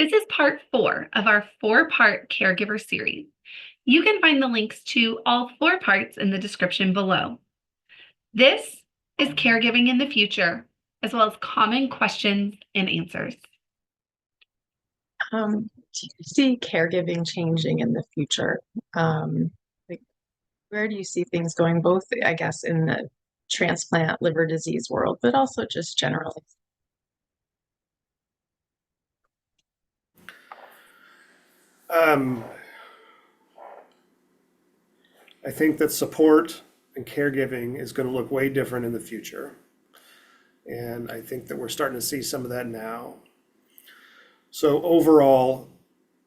This is part 4 of our 4-part caregiver series. You can find the links to all 4 parts in the description below. This is caregiving in the future, as well as common questions and answers. Do you see caregiving changing in the future? Like, where do you see things going, both, I guess, in the transplant liver disease world, but also just generally? I think that support and caregiving is going to look way different in the future. And I think that we're starting to see some of that now. So overall,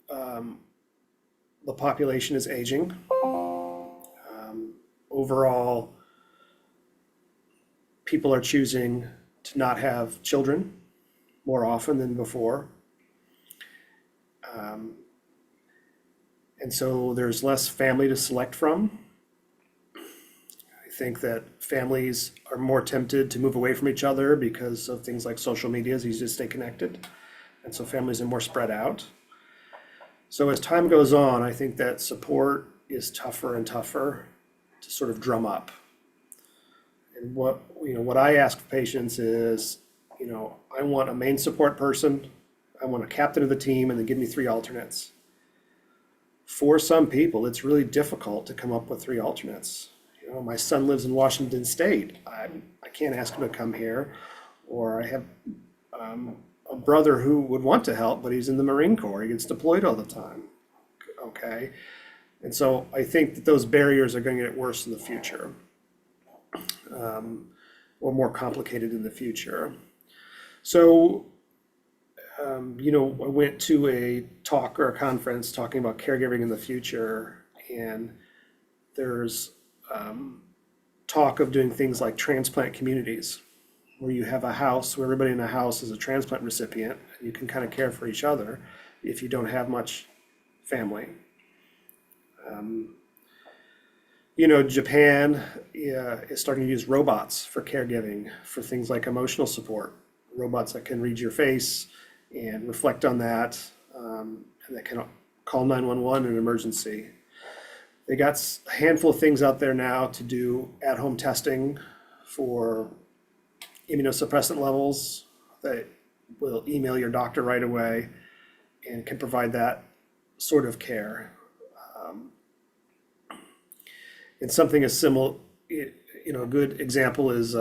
the population is aging. Overall, people are choosing to not have children more often than before. And so there's less family to select from. I think that families are more tempted to move away from each other because of things like social media. It's easy to stay connected. And so families are more spread out. So as time goes on, I think that support is tougher and tougher to sort of drum up. And what I ask patients is, I want a main support person, I want a captain of the team, and then give me 3 alternates. For some people, it's really difficult to come up with 3 alternates. My son lives in Washington State. I can't ask him to come here. Or I have a brother who would want to help, but he's in the Marine Corps. He gets deployed all the time. Okay. And so I think that those barriers are going to get worse in the future, or more complicated in the future. So, I went to a talk or a conference talking about caregiving in the future, and there's talk of doing things like transplant communities, where you have a house where everybody in the house is a transplant recipient, and you can kind of care for each other if you don't have much family. Japan is starting to use robots for caregiving for things like emotional support. Robots that can read your face and reflect on that, and that can call 911 in an emergency. They got a handful of things out there now to do at-home testing for immunosuppressant levels that will email your doctor right away and can provide that sort of care. And something as similar, a good example is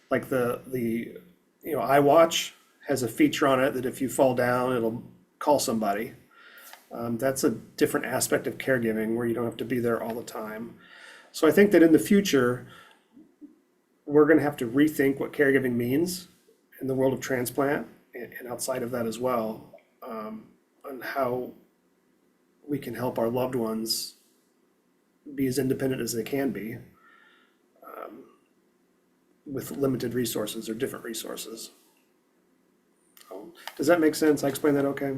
like the iWatch has a feature on it that if you fall down, it'll call somebody. That's a different aspect of caregiving where you don't have to be there all the time. So I think that in the future, we're going to have to rethink what caregiving means in the world of transplant and outside of that as well, on how we can help our loved ones be as independent as they can be, with limited resources or different resources. So, does that make sense? I explained that okay?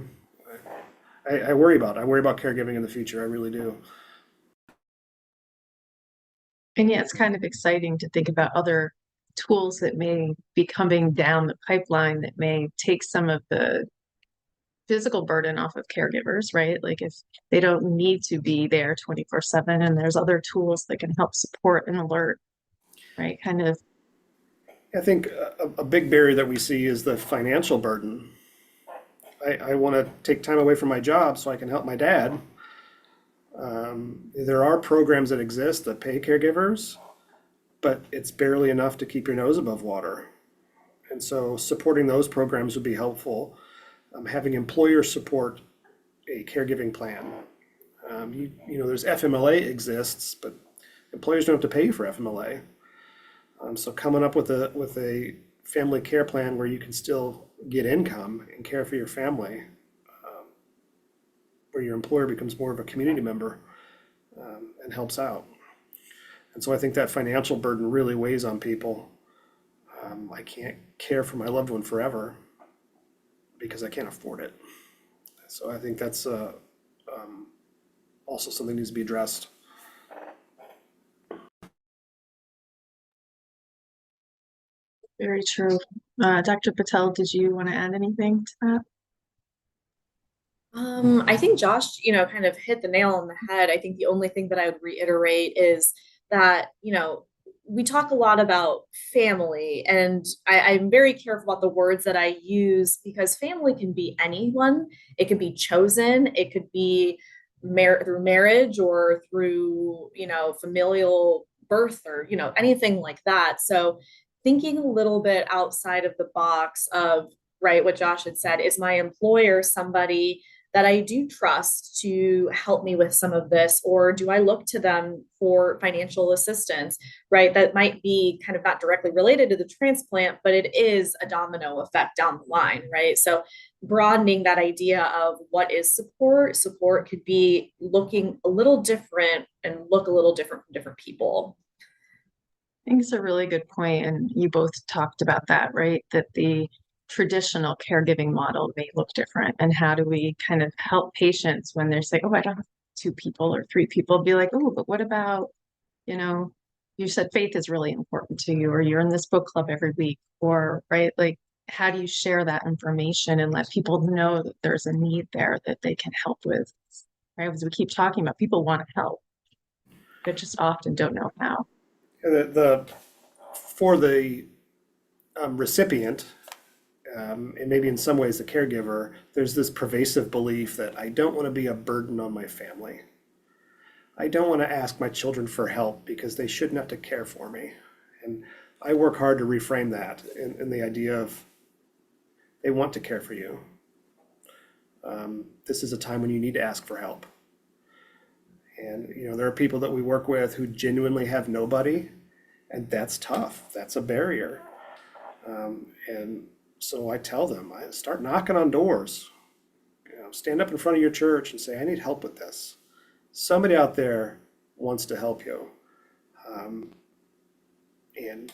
I worry about caregiving in the future. I really do. And yeah, it's kind of exciting to think about other tools that may be coming down the pipeline that may take some of the physical burden off of caregivers, right? Like if they don't need to be there 24/7, and there's other tools that can help support and alert, right? Kind of. I think a big barrier that we see is the financial burden. I want to take time away from my job so I can help my dad. There are programs that exist that pay caregivers, but it's barely enough to keep your nose above water. And so supporting those programs would be helpful. Having employers support a caregiving plan. There's FMLA exists, but employers don't have to pay you for FMLA. So coming up with a family care plan where you can still get income and care for your family, where your employer becomes more of a community member, and helps out. And so I think that financial burden really weighs on people. I can't care for my loved one forever because I can't afford it. So I think that's also something that needs to be addressed. Very true. Dr. Patel, did you want to add anything to that? I think Josh, kind of hit the nail on the head. I think the only thing that I would reiterate is that, we talk a lot about family, and I'm very careful about the words that I use because family can be anyone. It could be chosen. It could be through marriage or through, familial birth or, anything like that. So thinking a little bit outside of the box of, right, what Josh had said, is my employer somebody that I do trust to help me with some of this, or do I look to them for financial assistance, right? That might be kind of not directly related to the transplant, but it is a domino effect down the line, right? So broadening that idea of what is support. Support could be looking a little different and look a little different from different people. I think it's a really good point, and you both talked about that, right? That the traditional caregiving model may look different, and how do we kind of help patients when they're saying, "Oh, I don't have 2 people or 3 people," be like, "Oh, but what about, you know, you said faith is really important to you, or you're in this book club every week, or right, like how do you share that information and let people know that there's a need there that they can help with, right? Because we keep talking about people want to help, but just often don't know how." For the recipient, and maybe in some ways the caregiver, there's this pervasive belief that I don't want to be a burden on my family. I don't want to ask my children for help because they shouldn't have to care for me. And I work hard to reframe that in the idea of they want to care for you. This is a time when you need to ask for help. And there are people that we work with who genuinely have nobody, and that's tough. That's a barrier. And so I tell them, I start knocking on doors. Stand up in front of your church and say, I need help with this. Somebody out there wants to help you. And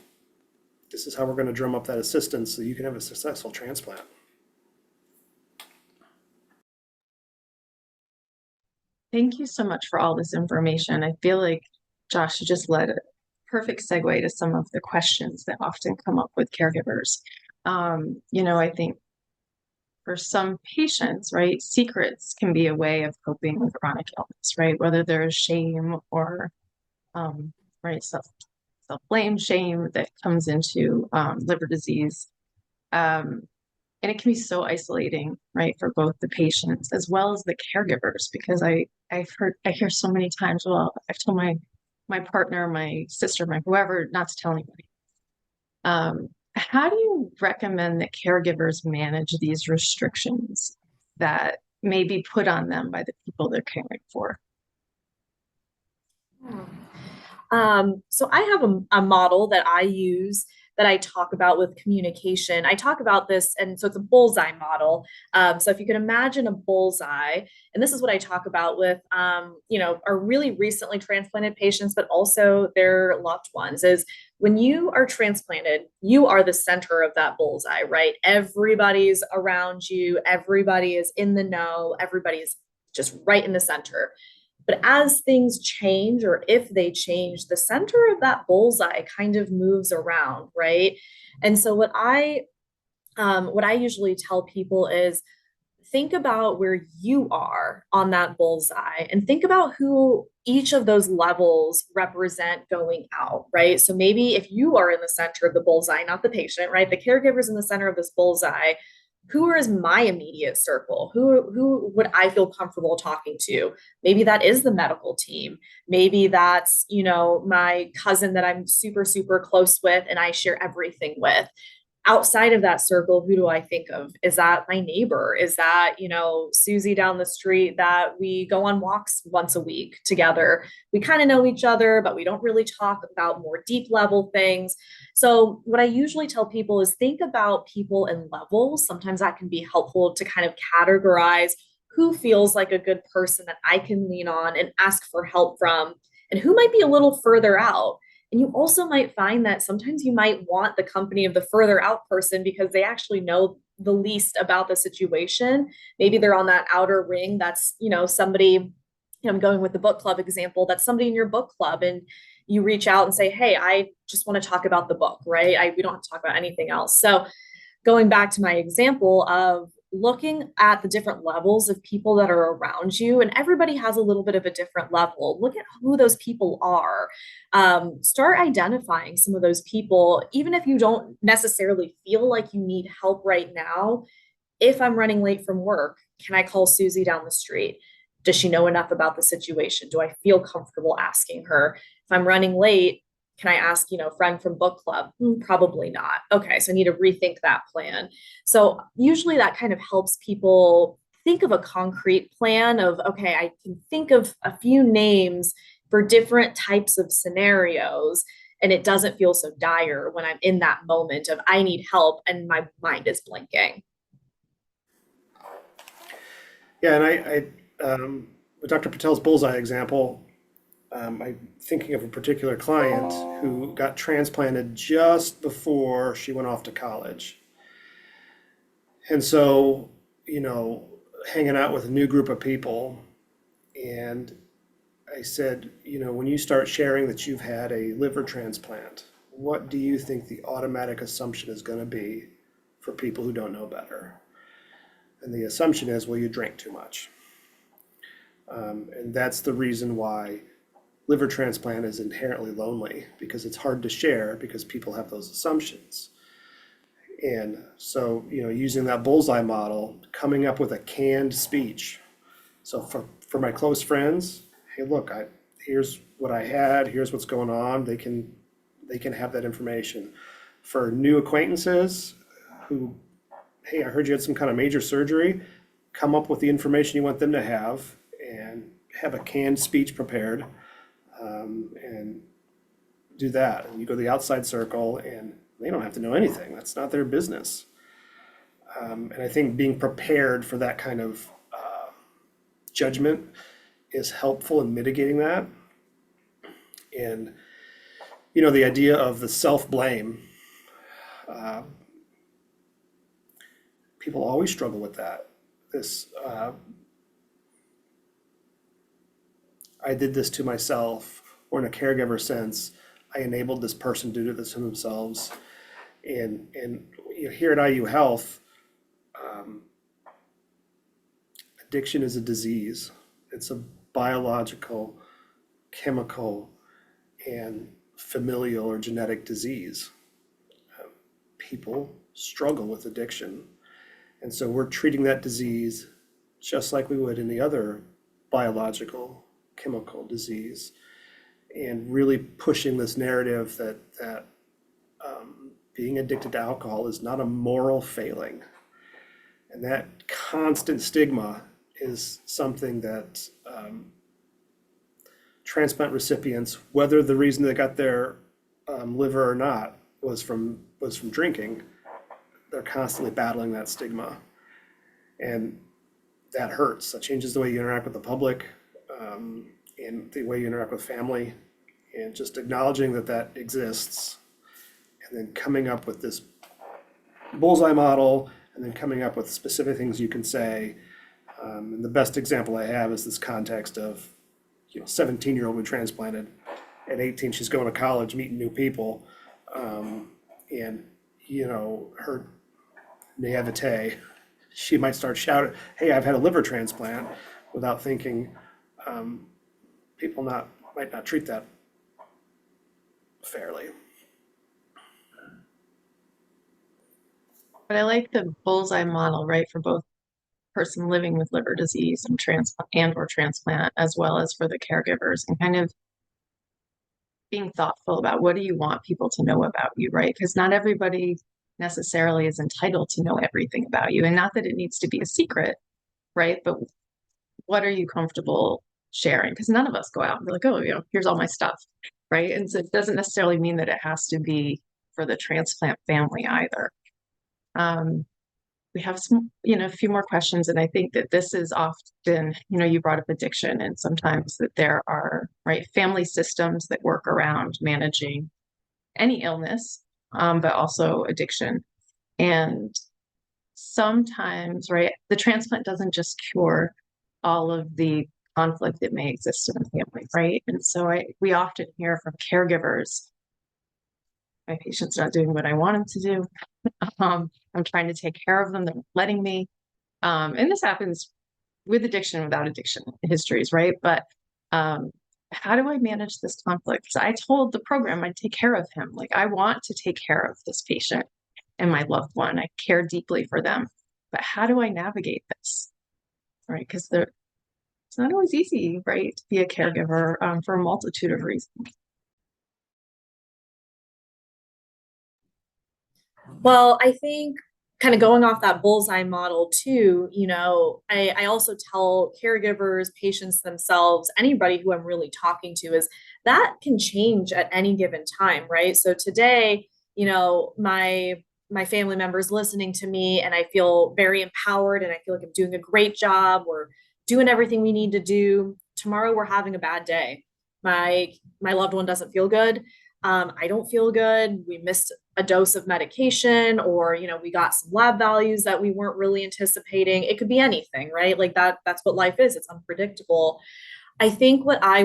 this is how we're going to drum up that assistance so you can have a successful transplant. Thank you so much for all this information. I feel like Josh just led a perfect segue to some of the questions that often come up with caregivers. I think for some patients, right, secrets can be a way of coping with chronic illness, right? Whether there's shame or, right, self-blame, shame that comes into liver disease. And it can be so isolating, right, for both the patients as well as the caregivers, because I hear so many times, well, I've told my partner, my sister, my whoever, not to tell anybody. How do you recommend that caregivers manage these restrictions that may be put on them by the people they're caring for? So I have a model that I use that I talk about with communication. I talk about this, and so it's a bullseye model. So if you can imagine a bullseye, and this is what I talk about with, our really recently transplanted patients, but also their loved ones, is when you are transplanted, you are the center of that bullseye, right? Everybody's around you, everybody is in the know, everybody is just right in the center. But as things change, or if they change, the center of that bullseye kind of moves around, right? And so what I usually tell people is think about where you are on that bullseye and think about who each of those levels represent going out, right? So maybe if you are in the center of the bullseye, not the patient, right? The caregiver's in the center of this bullseye. Who is my immediate circle? Who would I feel comfortable talking to? Maybe that is the medical team. Maybe that's, my cousin that I'm super, super close with and I share everything with. Outside of that circle, who do I think of? Is that my neighbor? Is that, Susie down the street that we go on walks once a week together? We kind of know each other, but we don't really talk about more deep level things. So what I usually tell people is think about people in levels. Sometimes that can be helpful to kind of categorize who feels like a good person that I can lean on and ask for help from, and who might be a little further out. And you also might find that sometimes you might want the company of the further out person because they actually know the least about the situation. Maybe they're on that outer ring. That's, somebody, I'm going with the book club example, that's somebody in your book club. And you reach out and say, hey, I just want to talk about the book, right? We don't have to talk about anything else. So going back to my example of looking at the different levels of people that are around you, and everybody has a little bit of a different level. Look at who those people are. Start identifying some of those people, even if you don't necessarily feel like you need help right now. If I'm running late from work, can I call Susie down the street? Does she know enough about the situation? Do I feel comfortable asking her? If I'm running late, can I ask, friend from book club? Probably not. Okay, so I need to rethink that plan. So usually that kind of helps people think of a concrete plan of, okay, I can think of a few names for different types of scenarios, and it doesn't feel so dire when I'm in that moment of I need help and my mind is blinking. Yeah, and with Dr. Patel's bullseye example, I'm thinking of a particular client who got transplanted just before she went off to college. And so, hanging out with a new group of people, and I said, when you start sharing that you've had a liver transplant, what do you think the automatic assumption is going to be for people who don't know better? And the assumption is, well, you drank too much. And that's the reason why liver transplant is inherently lonely, because it's hard to share because people have those assumptions. And so, using that bullseye model, coming up with a canned speech. So for my close friends, hey, look, here's what I had, here's what's going on. They can have that information. For new acquaintances who, hey, I heard you had some kind of major surgery, come up with the information you want them to have and have a canned speech prepared, and do that. And you go to the outside circle and they don't have to know anything. That's not their business. And I think being prepared for that kind of judgment is helpful in mitigating that. And, the idea of the self-blame, people always struggle with that. I did this to myself, or in a caregiver sense, I enabled this person to do this to themselves. And here at IU Health, addiction is a disease. It's a biological, chemical, and familial or genetic disease. People struggle with addiction. And so we're treating that disease just like we would any other biological, chemical disease, and really pushing this narrative that being addicted to alcohol is not a moral failing. And that constant stigma is something that transplant recipients, whether the reason they got their liver or not was from drinking, they're constantly battling that stigma. And that hurts. That changes the way you interact with the public, and the way you interact with family, and just acknowledging that exists, and then coming up with this bullseye model, and then coming up with specific things you can say. And the best example I have is this context of, 17-year-old we transplanted. At 18, she's going to college, meeting new people, and her naivete, she might start shouting, "Hey, I've had a liver transplant," without thinking people might not treat that fairly. But I like the bullseye model, right, for both person living with liver disease and transplant, as well as for the caregivers, and kind of being thoughtful about what do you want people to know about you, right? Because not everybody necessarily is entitled to know everything about you, and not that it needs to be a secret, right? But what are you comfortable sharing? Because none of us go out and be like, oh, here's all my stuff, right? And so it doesn't necessarily mean that it has to be for the transplant family either. We have some, a few more questions, and I think that this is often, you brought up addiction, and sometimes that there are, right, family systems that work around managing any illness, but also addiction. And sometimes, right, the transplant doesn't just cure all of the conflict that may exist in the family, right? And so we often hear from caregivers, my patient's not doing what I want him to do. I'm trying to take care of them, they're not letting me. And this happens with addiction, without addiction histories, right? But how do I manage this conflict? So I told the program I'd take care of him. Like, I want to take care of this patient and my loved one. I care deeply for them. But how do I navigate this? Right? Because it's not always easy, right, to be a caregiver for a multitude of reasons. Well, I think kind of going off that bullseye model too, I also tell caregivers, patients themselves, anybody who I'm really talking to, is that can change at any given time, right? So today, my family members listening to me and I feel very empowered and I feel like I'm doing a great job. We're doing everything we need to do. Tomorrow we're having a bad day. My loved one doesn't feel good. I don't feel good. We missed a dose of medication, or we got some lab values that we weren't really anticipating. It could be anything, right? Like that's what life is. It's unpredictable. I think what I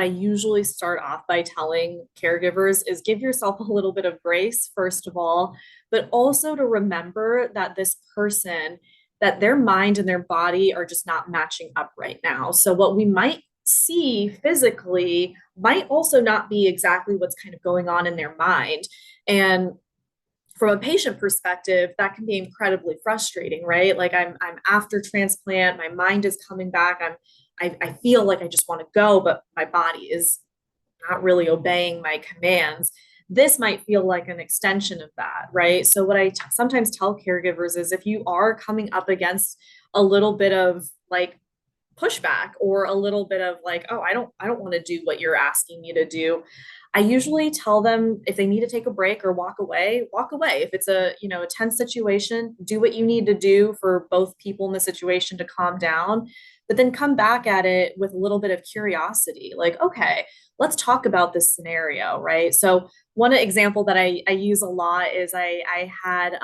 usually start off by telling caregivers is give yourself a little bit of grace, first of all, but also to remember that this person, that their mind and their body are just not matching up right now. So what we might see physically might also not be exactly what's kind of going on in their mind. And from a patient perspective, that can be incredibly frustrating, right? Like I'm after transplant, my mind is coming back. I feel like I just want to go, but my body is not really obeying my commands. This might feel like an extension of that, right? So what I sometimes tell caregivers is if you are coming up against a little bit of like pushback or a little bit of like, oh, I don't want to do what you're asking me to do, I usually tell them if they need to take a break or walk away, walk away. If it's a tense situation, do what you need to do for both people in the situation to calm down, but then come back at it with a little bit of curiosity. Like, okay, let's talk about this scenario, right? So one example that I use a lot is I had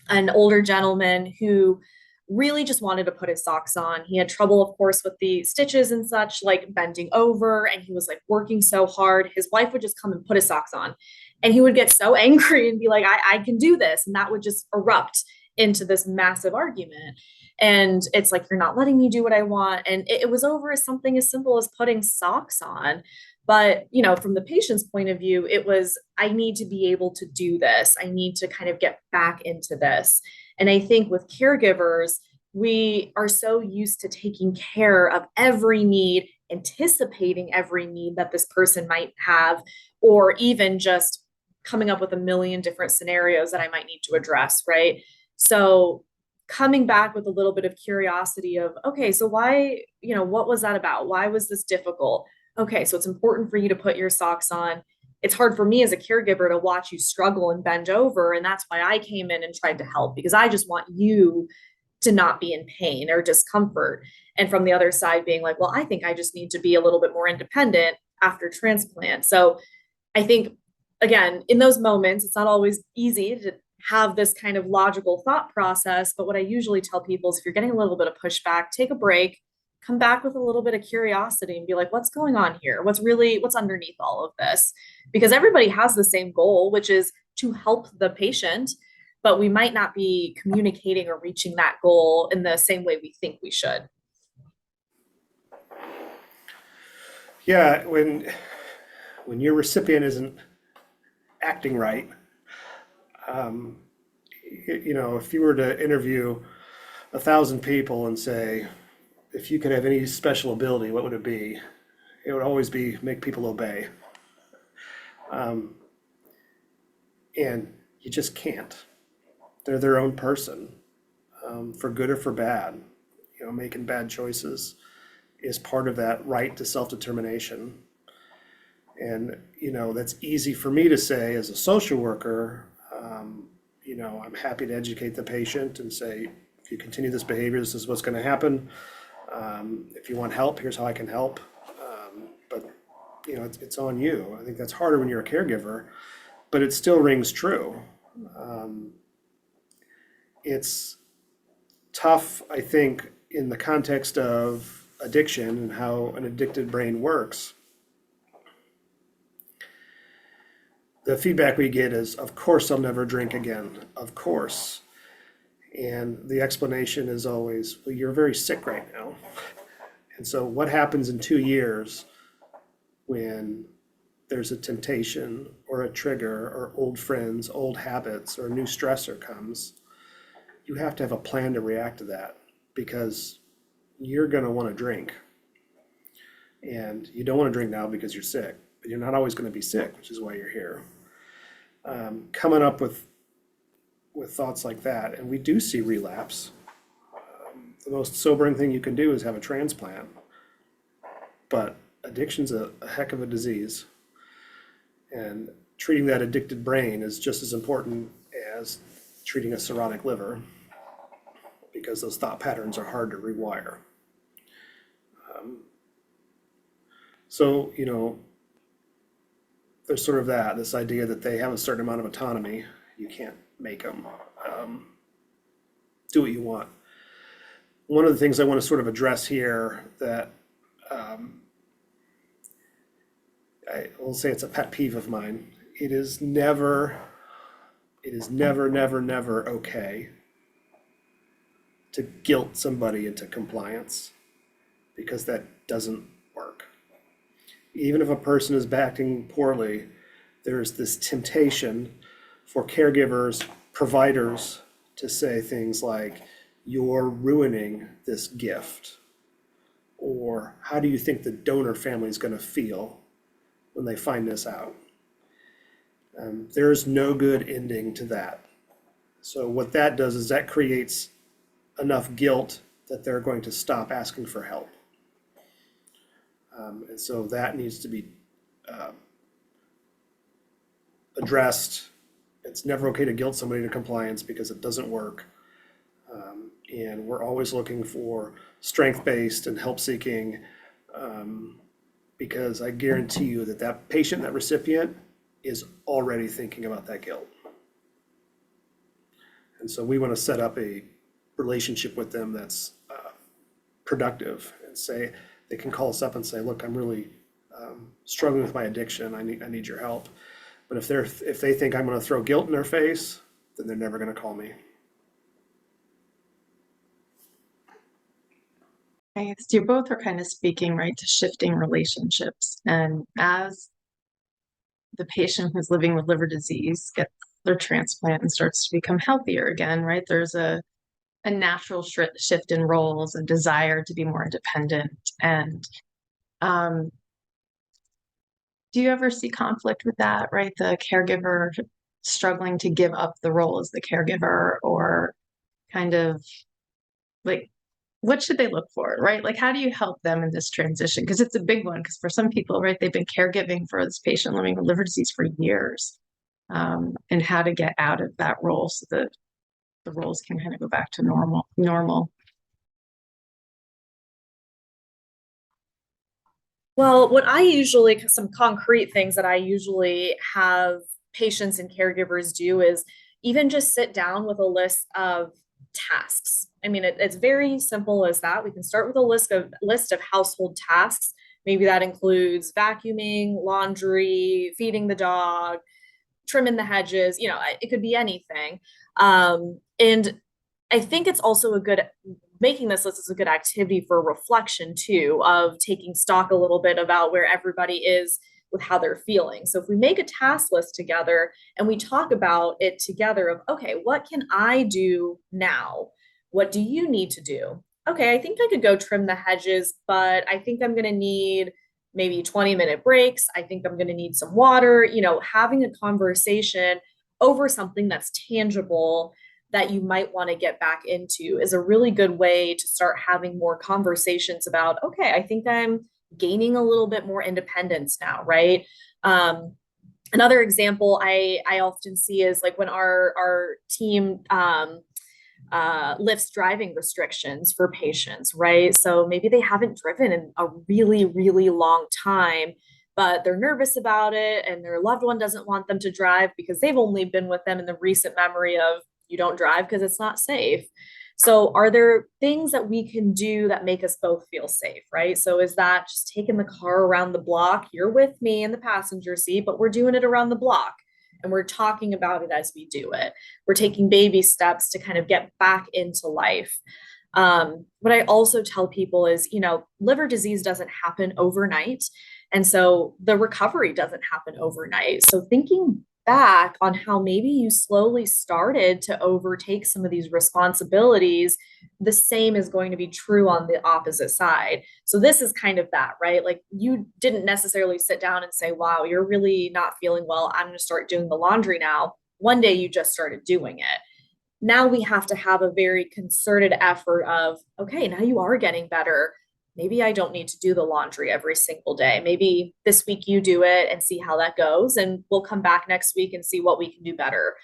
an older gentleman who really just wanted to put his socks on. He had trouble, of course, with the stitches and such, like bending over, and he was like working so hard. His wife would just come and put his socks on, and he would get so angry and be like, I can do this. And that would just erupt into this massive argument. And it's like, you're not letting me do what I want. And it was over as something as simple as putting socks on. But, from the patient's point of view, it was, I need to be able to do this. I need to kind of get back into this. And I think with caregivers, we are so used to taking care of every need, anticipating every need that this person might have, or even just coming up with a million different scenarios that I might need to address, right? So coming back with a little bit of curiosity of, okay, so why, what was that about? Why was this difficult? Okay, so it's important for you to put your socks on. It's hard for me as a caregiver to watch you struggle and bend over. And that's why I came in and tried to help, because I just want you to not be in pain or discomfort. And from the other side being like, well, I think I just need to be a little bit more independent after transplant. So I think, again, in those moments, it's not always easy to have this kind of logical thought process. But what I usually tell people is if you're getting a little bit of pushback, take a break, come back with a little bit of curiosity and be like, what's going on here? What's underneath all of this? Because everybody has the same goal, which is to help the patient, but we might not be communicating or reaching that goal in the same way we think we should. Yeah, when your recipient isn't acting right, if you were to interview 1,000 people and say, if you could have any special ability, what would it be? It would always be make people obey. And you just can't. They're their own person, for good or for bad. Making bad choices is part of that right to self-determination. And, that's easy for me to say as a social worker. I'm happy to educate the patient and say, if you continue this behavior, this is what's going to happen. If you want help, here's how I can help. But it's on you. I think that's harder when you're a caregiver, but it still rings true. It's tough, I think, in the context of addiction and how an addicted brain works, the feedback we get is, of course, I'll never drink again. Of course. And the explanation is always, well, you're very sick right now. And so what happens in 2 years when there's a temptation or a trigger or old friends, old habits, or a new stressor comes? You have to have a plan to react to that, because you're going to want to drink. And you don't want to drink now because you're sick, but you're not always going to be sick, which is why you're here. Coming up with thoughts like that, and we do see relapse. The most sobering thing you can do is have a transplant, but addiction's a heck of a disease, and treating that addicted brain is just as important as treating a cirrhotic liver, because those thought patterns are hard to rewire. So, you know, there's sort of this idea that they have a certain amount of autonomy. You can't make them do what you want. One of the things I want to sort of address here that I will say it's a pet peeve of mine. It is never, never okay to guilt somebody into compliance, because that doesn't work. Even if a person is acting poorly, there's this temptation for caregivers, providers, to say things like, you're ruining this gift, or how do you think the donor family is going to feel when they find this out? There's no good ending to that. So what that does is that creates enough guilt that they're going to stop asking for help. And so that needs to be addressed. It's never okay to guilt somebody into compliance, because it doesn't work. And we're always looking for strength-based and help-seeking, because I guarantee you that that patient, that recipient, is already thinking about that guilt. And so we want to set up a relationship with them that's productive, and say, they can call us up and say, look, I'm really struggling with my addiction. I need your help. But if they think I'm going to throw guilt in their face, then they're never going to call me. Right, so you both are kind of speaking, right, to shifting relationships. And as the patient who's living with liver disease gets their transplant and starts to become healthier again, right, there's a natural shift in roles, a desire to be more independent. And do you ever see conflict with that, right? The caregiver struggling to give up the role as the caregiver, or kind of like, what should they look for, right? Like, how do you help them in this transition? Because it's a big one, because for some people, right, they've been caregiving for this patient living with liver disease for years, and how to get out of that role so that the roles can kind of go back to normal. Well, some concrete things that I usually have patients and caregivers do is even just sit down with a list of tasks. I mean, it's very simple as that. We can start with a list of household tasks. Maybe that includes vacuuming, laundry, feeding the dog, trimming the hedges, it could be anything. And I think it's also making this list is a good activity for reflection too, of taking stock a little bit about where everybody is with how they're feeling. So if we make a task list together and we talk about it together of, okay, what can I do now? What do you need to do? Okay, I think I could go trim the hedges, but I think I'm going to need maybe 20-minute breaks. I think I'm going to need some water, having a conversation over something that's tangible that you might want to get back into is a really good way to start having more conversations about, okay, I think I'm gaining a little bit more independence now, right? Another example I often see is like when our team lifts driving restrictions for patients, right? So maybe they haven't driven in a really, really long time, but they're nervous about it, and their loved one doesn't want them to drive because they've only been with them in the recent memory of, you don't drive because it's not safe. So are there things that we can do that make us both feel safe, right? So is that just taking the car around the block? You're with me in the passenger seat, but we're doing it around the block and we're talking about it as we do it. We're taking baby steps to kind of get back into life. What I also tell people is, liver disease doesn't happen overnight. And so the recovery doesn't happen overnight. So thinking back on how maybe you slowly started to overtake some of these responsibilities, the same is going to be true on the opposite side. So this is kind of that, right? Like you didn't necessarily sit down and say, wow, you're really not feeling well. I'm going to start doing the laundry now. One day you just started doing it. Now we have to have a very concerted effort of, okay, now you are getting better. Maybe I don't need to do the laundry every single day. Maybe this week you do it and see how that goes. And we'll come back next week and see what we can do better.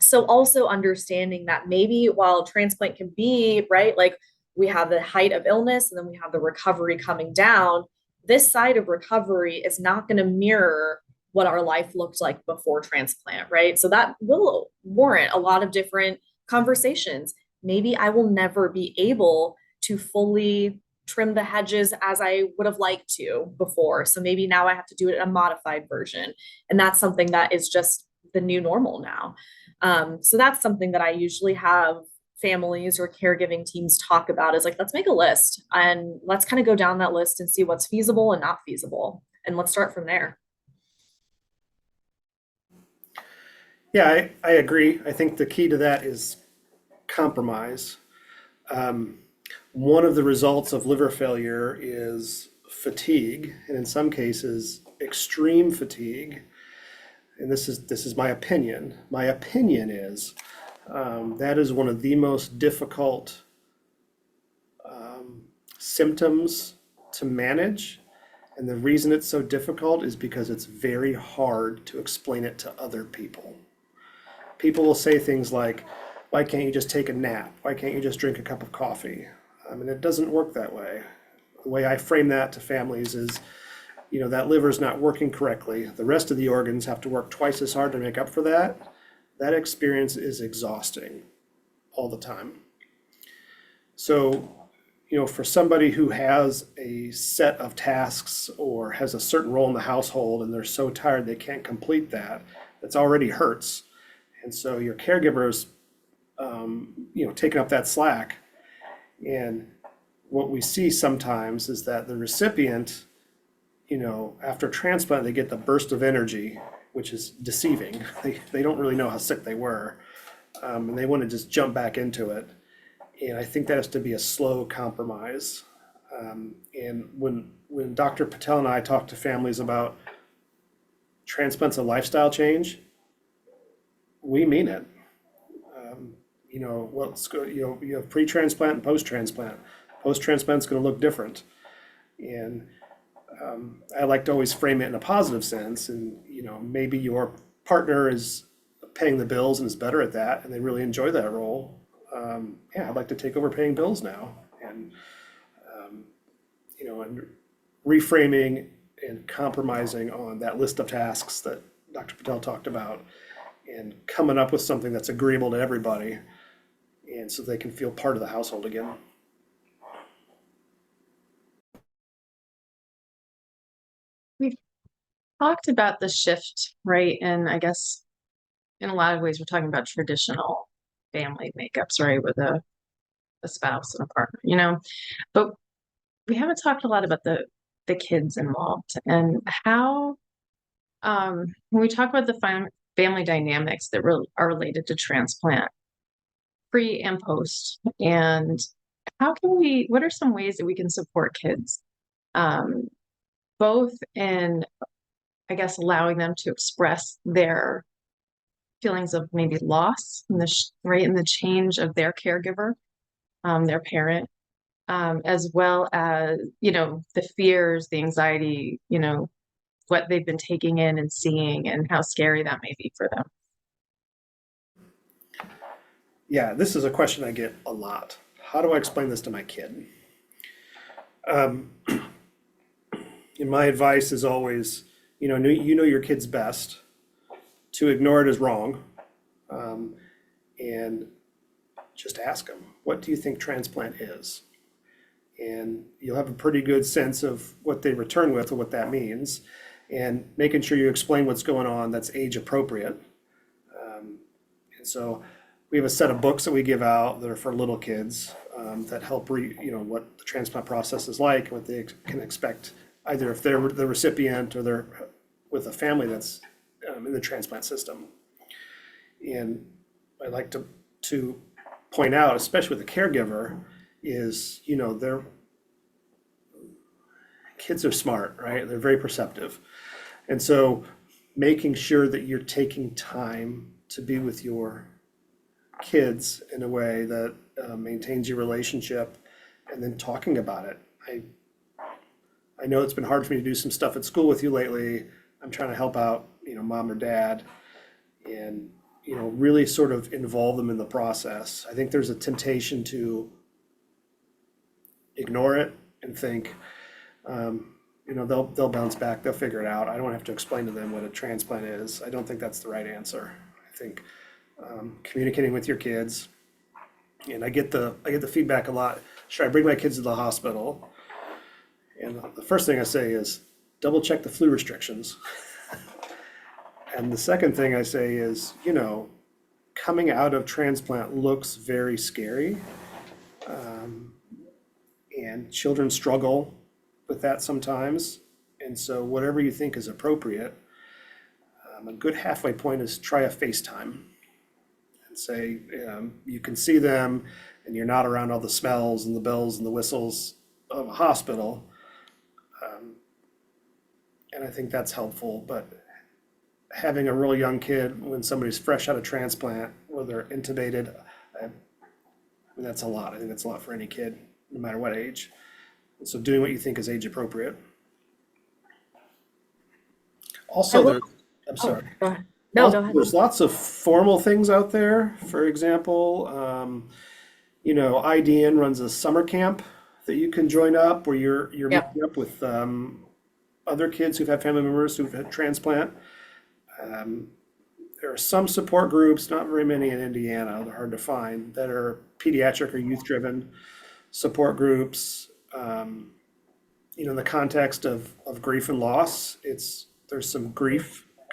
So also understanding that maybe while transplant can be, right, like we have the height of illness and then we have the recovery coming down, this side of recovery is not going to mirror what our life looked like before transplant, right? So that will warrant a lot of different conversations. Maybe I will never be able to fully trim the hedges as I would have liked to before. So maybe now I have to do it in a modified version. And that's something that is just the new normal now. So that's something that I usually have families or caregiving teams talk about is like, let's make a list and let's kind of go down that list and see what's feasible and not feasible. And let's start from there. Yeah, I agree. I think the key to that is compromise. One of the results of liver failure is fatigue, and in some cases, extreme fatigue. And this is my opinion. My opinion is that is one of the most difficult symptoms to manage. And the reason it's so difficult is because it's very hard to explain it to other people. People will say things like, why can't you just take a nap? Why can't you just drink a cup of coffee? And it doesn't work that way. The way I frame that to families is, that liver's not working correctly. The rest of the organs have to work twice as hard to make up for that. That experience is exhausting all the time. So, for somebody who has a set of tasks or has a certain role in the household and they're so tired they can't complete that, that's already hurts. And so your caregivers, taking up that slack. And what we see sometimes is that the recipient, after transplant, they get the burst of energy, which is deceiving. They don't really know how sick they were, and they want to just jump back into it. And I think that has to be a slow compromise. And when Dr. Patel and I talk to families about transplant's a lifestyle change, we mean it. You have pre-transplant and post-transplant. Post-transplant's going to look different. And I like to always frame it in a positive sense. And, maybe your partner is paying the bills and is better at that, and they really enjoy that role. I'd like to take over paying bills now. And, and reframing and compromising on that list of tasks that Dr. Patel talked about and coming up with something that's agreeable to everybody and so they can feel part of the household again. We've talked about the shift, right? And I guess in a lot of ways, we're talking about traditional family makeups, right? With a spouse and a partner, but we haven't talked a lot about the kids involved and how, when we talk about the family dynamics that are related to transplant, pre and post, and what are some ways that we can support kids, both in, I guess, allowing them to express their feelings of maybe loss in the change of their caregiver, their parent, as well as, the fears, the anxiety, what they've been taking in and seeing and how scary that may be for them. Yeah, this is a question I get a lot. How do I explain this to my kid? And my advice is always, you know your kid's best. To ignore it is wrong. And just ask them, what do you think transplant is? And you'll have a pretty good sense of what they return with or what that means, and making sure you explain what's going on that's age appropriate. And so we have a set of books that we give out that are for little kids, that help what the transplant process is like, what they can expect, either if they're the recipient or they're with a family that's in the transplant system. And I like to point out, especially with the caregiver, is their kids are smart, right? They're very perceptive, and so making sure that you're taking time to be with your kids in a way that maintains your relationship, and then talking about it. I know it's been hard for me to do some stuff at school with you lately. I'm trying to help out, mom or dad, and really sort of involve them in the process. I think there's a temptation to ignore it and think, they'll bounce back, they'll figure it out. I don't have to explain to them what a transplant is. I don't think that's the right answer. I think communicating with your kids, and I get the feedback a lot. Should I bring my kids to the hospital? And the first thing I say is double check the flu restrictions. And the second thing I say is, coming out of transplant looks very scary. And children struggle with that sometimes. And so whatever you think is appropriate, a good halfway point is try a FaceTime and say, you can see them and you're not around all the smells and the bells and the whistles of a hospital. And I think that's helpful. But having a real young kid when somebody's fresh out of transplant, where they're intubated, that's a lot. I think that's a lot for any kid, no matter what age. And so doing what you think is age appropriate. Also, I'm sorry. Go ahead. No, go ahead. There's lots of formal things out there. For example, IDN runs a summer camp that you can join up, where you're meeting up with other kids who've had family members who've had transplant. There are some support groups, not very many in Indiana, they're hard to find, that are pediatric or youth-driven support groups. In the context of grief and loss, there's some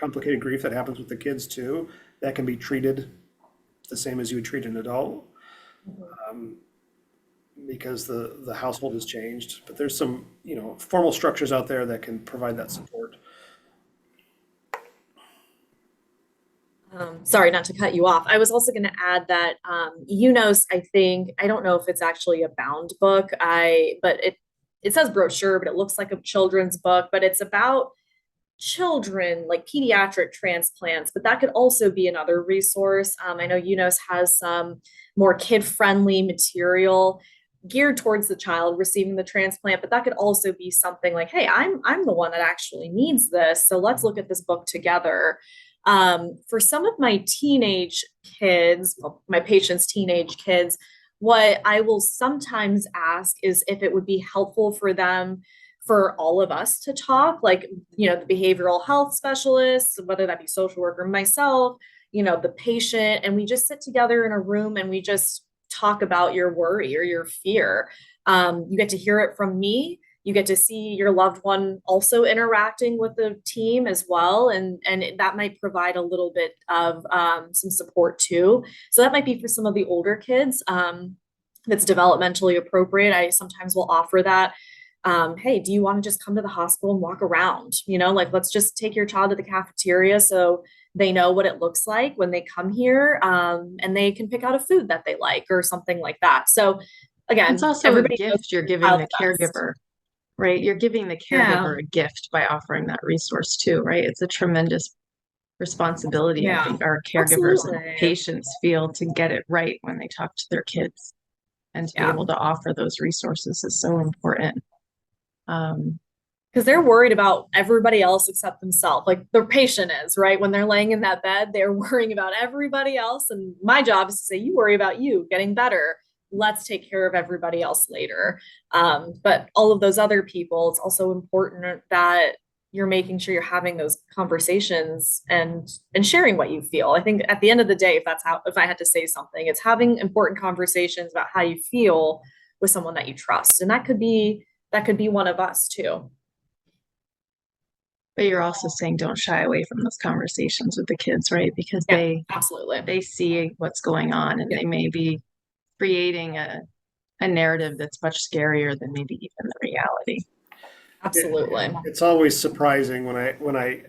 complicated grief that happens with the kids too, that can be treated the same as you would treat an adult, because the household has changed. But there's some, formal structures out there that can provide that support. Sorry, not to cut you off. I was also going to add that UNOS, I don't know if it's actually a bound book. But it says brochure, but it looks like a children's book, but it's about children, like pediatric transplants, but that could also be another resource. I know UNOS has some more kid-friendly material geared towards the child receiving the transplant, but that could also be something like, hey, I'm the one that actually needs this, so let's look at this book together. For some of my teenage kids, my patients' teenage kids, what I will sometimes ask is if it would be helpful for them, for all of us to talk, like, the behavioral health specialists, whether that be social worker, myself, the patient, and we just sit together in a room and we just talk about your worry or your fear. You get to hear it from me. You get to see your loved one also interacting with the team as well. And that might provide a little bit of some support too. So that might be for some of the older kids, that's developmentally appropriate. I sometimes will offer that. Hey, do you want to just come to the hospital and walk around? Let's just take your child to the cafeteria so they know what it looks like when they come here, and they can pick out a food that they like or something like that. So again, it's also a gift you're giving the caregiver. Right? You're giving the caregiver a gift by offering that resource too, right? It's a tremendous responsibility. I think our caregivers and patients feel to get it right when they talk to their kids, and to be able to offer those resources is so important. Because they're worried about everybody else except themselves. Like the patient is, right? When they're laying in that bed, they're worrying about everybody else. And my job is to say, you worry about you getting better. Let's take care of everybody else later. But all of those other people, it's also important that you're making sure you're having those conversations and sharing what you feel. I think at the end of the day, if I had to say something, it's having important conversations about how you feel with someone that you trust. And that could be one of us too. But you're also saying don't shy away from those conversations with the kids, right? Because Yeah, absolutely. they see what's going on and they may be creating a narrative that's much scarier than maybe even the reality. Absolutely. It's always surprising when I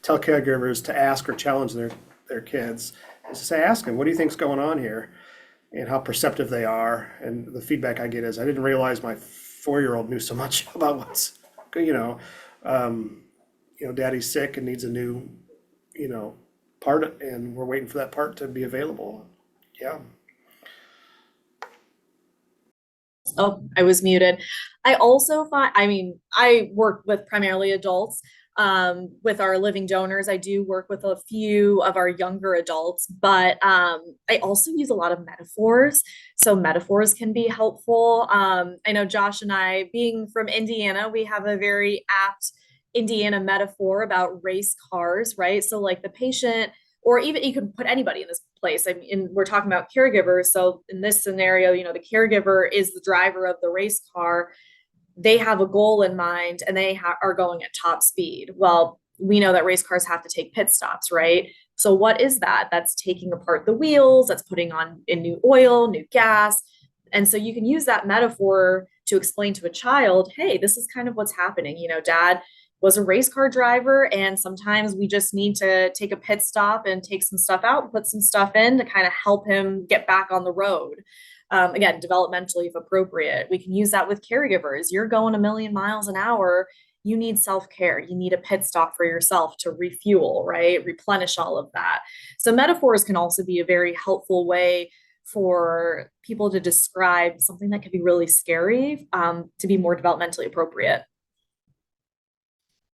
tell caregivers to ask or challenge their kids. Is to say, ask them, what do you think's going on here? And how perceptive they are. And the feedback I get is, I didn't realize my 4-year-old knew so much about what's, daddy's sick and needs a new, part, and we're waiting for that part to be available. Yeah. Oh, I was muted. I also find, I work with primarily adults. With our living donors, I do work with a few of our younger adults, but I also use a lot of metaphors. So metaphors can be helpful. I know Josh and I, being from Indiana, we have a very apt Indiana metaphor about race cars, right? So like the patient, or even you can put anybody in this place. I mean, we're talking about caregivers. So in this scenario, the caregiver is the driver of the race car. They have a goal in mind and they are going at top speed. Well, we know that race cars have to take pit stops, right? So what is that? That's taking apart the wheels, that's putting on in new oil, new gas. And so you can use that metaphor to explain to a child, hey, this is kind of what's happening. Dad was a race car driver, and sometimes we just need to take a pit stop and take some stuff out and put some stuff in to kind of help him get back on the road. Again, developmentally, if appropriate. We can use that with caregivers. You're going a million miles an hour. You need self-care. You need a pit stop for yourself to refuel, right? Replenish all of that. So metaphors can also be a very helpful way for people to describe something that could be really scary, to be more developmentally appropriate.